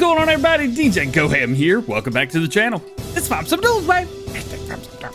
going on, everybody? DjGoHam here. Welcome back to the channel. Let's pop some news, babe.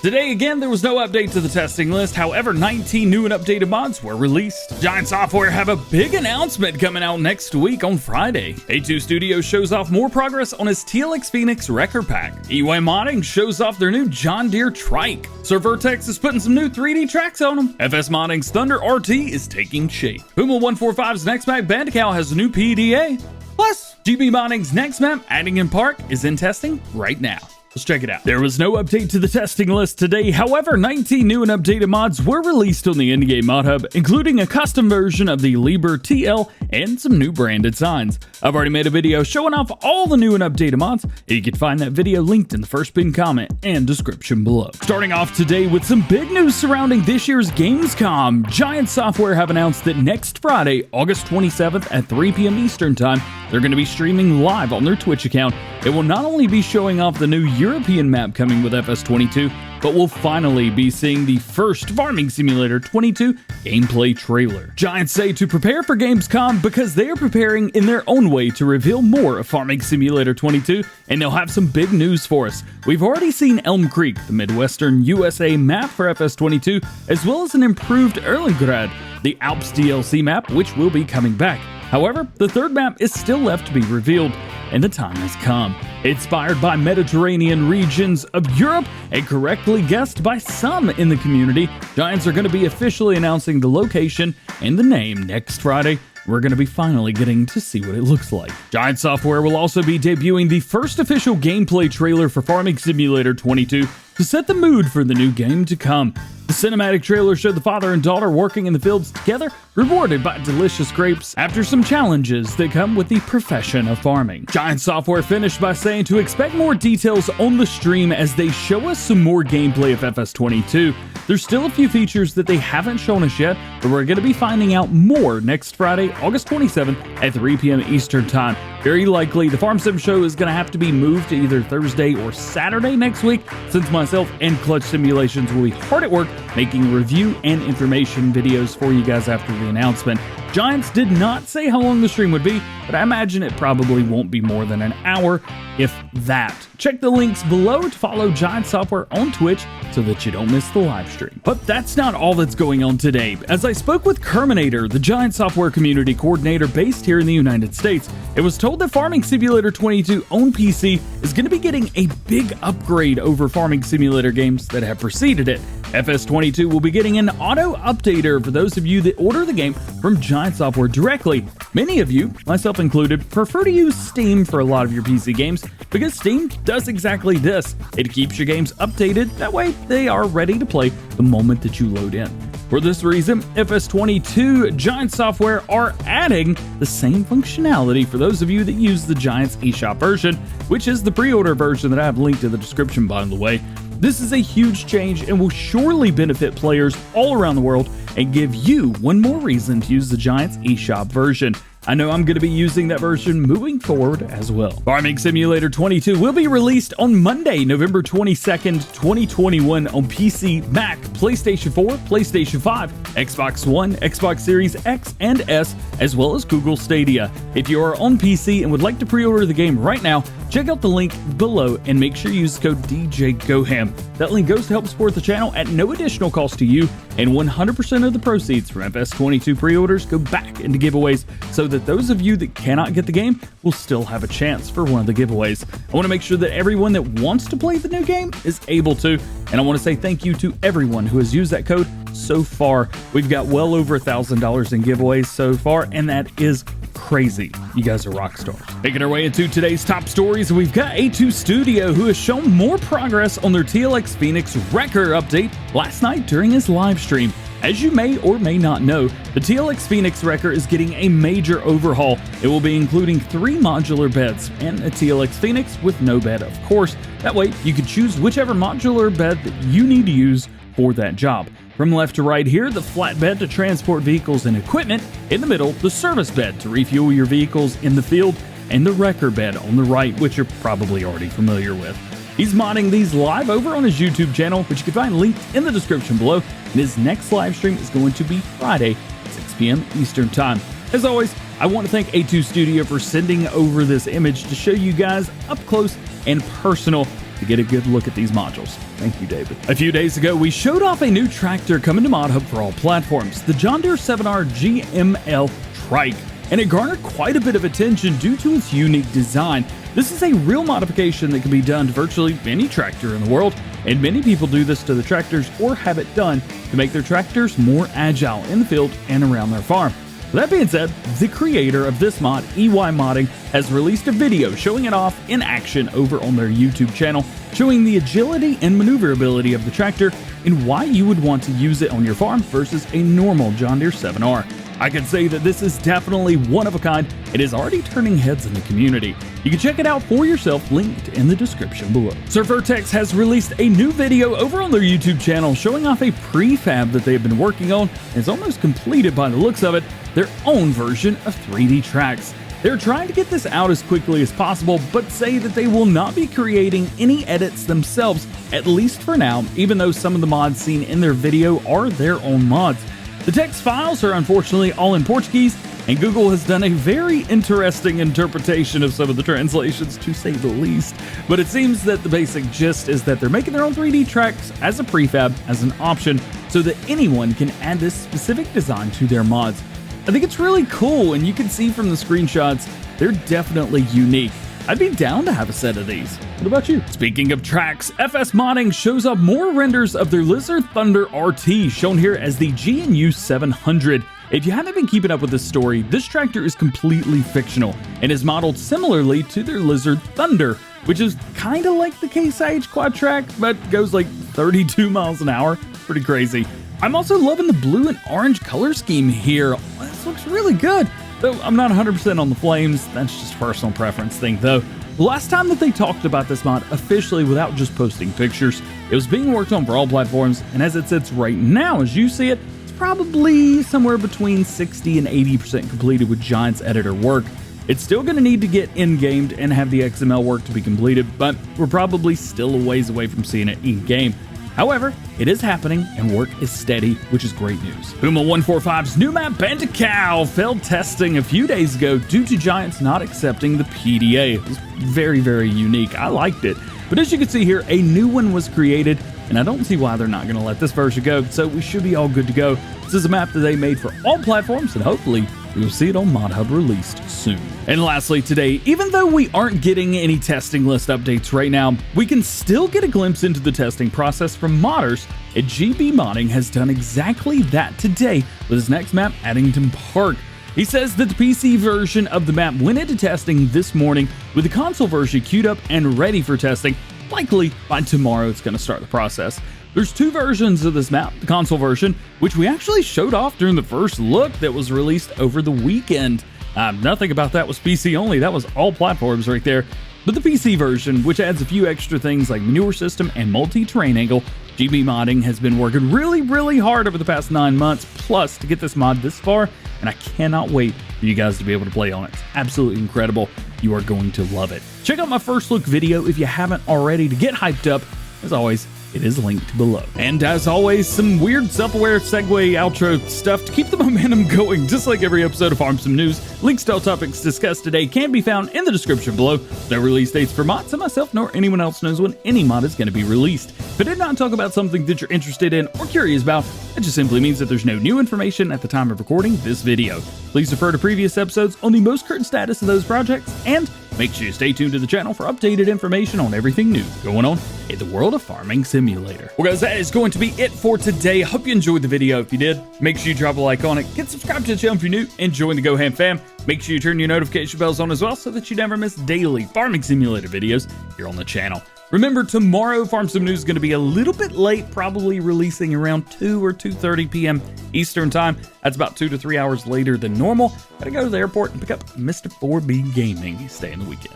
Today, again, there was no update to the testing list. However, 19 new and updated mods were released. Giant Software have a big announcement coming out next week on Friday. A2 Studios shows off more progress on his TLX Phoenix Wrecker pack. EVGA Modding shows off their new John Deere Trike. Sr.Vertex is putting some new 3D tracks on them. FS Modding's Thunder RT is taking shape. Puma 145's next map, Bantikow, has a new PDA. Plus, GB Modding's next map, Attingham Park, is in testing right now. Let's check it out. There was no update to the testing list today. However, 19 new and updated mods were released on the in-game mod hub, including a custom version of the Liber TL and some new branded signs. I've already made a video showing off all the new and updated mods. You can find that video linked in the first pinned comment and description below. Starting off today with some big news surrounding this year's Gamescom. Giant Software have announced that next Friday, August 27th at 3 p.m. Eastern Time, they're going to be streaming live on their Twitch account. It will not only be showing off the new European map coming with FS22, but we'll finally be seeing the first Farming Simulator 22 gameplay trailer. Giants say to prepare for Gamescom because they are preparing in their own way to reveal more of Farming Simulator 22, and they'll have some big news for us. We've already seen Elm Creek, the Midwestern USA map for FS22, as well as an improved Erlengrad, the Alps DLC map, which will be coming back. However, the third map is still left to be revealed, and the time has come. Inspired by Mediterranean regions of Europe and correctly guessed by some in the community, Giants are going to be officially announcing the location and the name next Friday. We're going to be finally getting to see what it looks like. Giant Software will also be debuting the first official gameplay trailer for Farming Simulator 22 to set the mood for the new game to come. The cinematic trailer showed the father and daughter working in the fields together, rewarded by delicious grapes after some challenges that come with the profession of farming. Giant Software finished by saying to expect more details on the stream as they show us some more gameplay of FS22. There's still a few features that they haven't shown us yet, but we're going to be finding out more next Friday, August 27th at 3 p.m. Eastern Time. Very likely, the Farm Sim show is going to have to be moved to either Thursday or Saturday next week, since myself and Clutch Simulations will be hard at work making review and information videos for you guys after the announcement. Giants did not say how long the stream would be, but I imagine it probably won't be more than an hour, if that. Check the links below to follow Giant Software on Twitch so that you don't miss the live stream. But that's not all that's going on today. As I spoke with Kerminator, the Giant Software community coordinator based here in the United States, it was told that Farming Simulator 22 on PC is going to be getting a big upgrade over Farming Simulator games that have preceded it. FS22 will be getting an auto updater for those of you that order the game from Giant Software directly. Many of you, myself included, prefer to use Steam for a lot of your PC games because Steam does exactly this. It keeps your games updated, that way they are ready to play the moment that you load in. For this reason, FS22 Giant Software are adding the same functionality for those of you that use the Giants eShop version, which is the pre-order version that I have linked in the description, by the way. This is a huge change and will surely benefit players all around the world and give you one more reason to use the Giants eShop version. I know I'm going to be using that version moving forward as well. Farming Simulator 22 will be released on Monday, November 22nd, 2021 on PC, Mac, PlayStation 4, PlayStation 5, Xbox One, Xbox Series X and S, as well as Google Stadia. If you are on PC and would like to pre-order the game right now, check out the link below and make sure you use the code DjGoHam. That link goes to help support the channel at no additional cost to you, and 100% of the proceeds from FS22 pre-orders go back into giveaways so that those of you that cannot get the game will still have a chance for one of the giveaways. I want to make sure that everyone that wants to play the new game is able to, and I want to say thank you to everyone who has used that code so far. We've got well over $1,000 in giveaways so far, and that is crazy. You guys are rock stars. Making our way into today's top stories, we've got A2 Studio, who has shown more progress on their TLX Phoenix Wrecker update last night during his live stream. As you may or may not know, the TLX Phoenix Wrecker is getting a major overhaul. It will be including 3 modular beds and a TLX Phoenix with no bed, of course. That way, you can choose whichever modular bed that you need to use for that job. From left to right here, the flat bed to transport vehicles and equipment. In the middle, the service bed to refuel your vehicles in the field, and the wrecker bed on the right, which you're probably already familiar with. He's modding these live over on his YouTube channel, which you can find linked in the description below, and his next live stream is going to be Friday, 6 p.m. Eastern Time. As always, I want to thank A2 Studio for sending over this image to show you guys up close and personal to get a good look at these modules. Thank you, David. A few days ago, we showed off a new tractor coming to ModHub for all platforms, the John Deere 7R GML Trike, and it garnered quite a bit of attention due to its unique design. This is a real modification that can be done to virtually any tractor in the world, and many people do this to the tractors or have it done to make their tractors more agile in the field and around their farm. That being said, the creator of this mod, EY Modding, has released a video showing it off in action over on their YouTube channel, showing the agility and maneuverability of the tractor and why you would want to use it on your farm versus a normal John Deere 7R. I can say that this is definitely one of a kind. It is already turning heads in the community. You can check it out for yourself, linked in the description below. Sr.Vertex has released a new video over on their YouTube channel showing off a prefab that they have been working on. It's almost completed by the looks of it, their own version of 3D tracks. They're trying to get this out as quickly as possible, but say that they will not be creating any edits themselves, at least for now, even though some of the mods seen in their video are their own mods. The text files are unfortunately all in Portuguese, and Google has done a very interesting interpretation of some of the translations, to say the least. But it seems that the basic gist is that they're making their own 3D tracks as a prefab, as an option, so that anyone can add this specific design to their mods. I think it's really cool, and you can see from the screenshots, they're definitely unique. I'd be down to have a set of these. What about you? Speaking of tracks, FS Modding shows up more renders of their Lizard Thunder RT, shown here as the GNU 700. If you haven't been keeping up with this story, this tractor is completely fictional and is modeled similarly to their Lizard Thunder, which is kind of like the Case IH Quad Track, but goes like 32 miles an hour. Pretty crazy. I'm also loving the blue and orange color scheme here. This looks really good. Though I'm not 100% on the flames, that's just a personal preference thing though. The last time that they talked about this mod officially without just posting pictures, it was being worked on for all platforms, and as it sits right now, as you see it, it's probably somewhere between 60 and 80% completed with Giant's editor work. It's still going to need to get in-gamed and have the XML work to be completed, but we're probably still a ways away from seeing it in-game. However, it is happening and work is steady, which is great news. Puma145's new map Bantikow failed testing a few days ago due to Giants not accepting the PDA. It was very, very unique. I liked it. But as you can see here, a new one was created, and I don't see why they're not going to let this version go, so we should be all good to go. This is a map that they made for all platforms, and hopefully we will see it on ModHub released soon. And lastly today, even though we aren't getting any testing list updates right now, we can still get a glimpse into the testing process from modders, and GB Modding has done exactly that today with his next map, Attingham Park. He says that the PC version of the map went into testing this morning with the console version queued up and ready for testing. Likely by tomorrow it's going to start the process. There's two versions of this map, the console version, which we actually showed off during the first look that was released over the weekend. Nothing about that was PC only, that was all platforms right there. But the PC version, which adds a few extra things like manure system and multi-terrain angle, GB Modding has been working really hard over the past 9 months plus to get this mod this far, and I cannot wait for you guys to be able to play on it. It's absolutely incredible. You are going to love it. Check out my first look video if you haven't already to get hyped up. As always, it is linked below. And as always, some weird self-aware segue outro stuff to keep the momentum going, just like every episode of Farm Sim News. Links to all topics discussed today can be found in the description below. No release dates for mods, and myself nor anyone else knows when any mod is going to be released. If I did not talk about something that you're interested in or curious about, it just simply means that there's no new information at the time of recording this video. Please refer to previous episodes on the most current status of those projects, and make sure you stay tuned to the channel for updated information on everything new going on in the world of Farming Simulator. Well guys, that is going to be it for today. I hope you enjoyed the video. If you did, make sure you drop a like on it, get subscribed to the channel if you're new, and join the GoHam fam. Make sure you turn your notification bells on as well so that you never miss daily Farming Simulator videos here on the channel. Remember, tomorrow Farm Sim News is going to be a little bit late, probably releasing around 2 or 2:30 p.m. Eastern time. That's about 2 to 3 hours later than normal. Gotta go to the airport and pick up Mr. 4B Gaming. He's staying the weekend.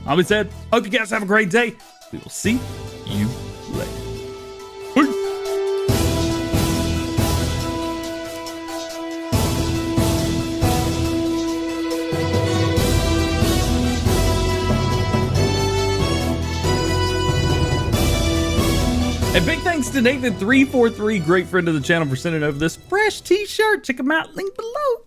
All that said, hope you guys have a great day. We will see you later. Peace. And big thanks to Nathan343, great friend of the channel, for sending over this fresh t-shirt. Check him out, link below.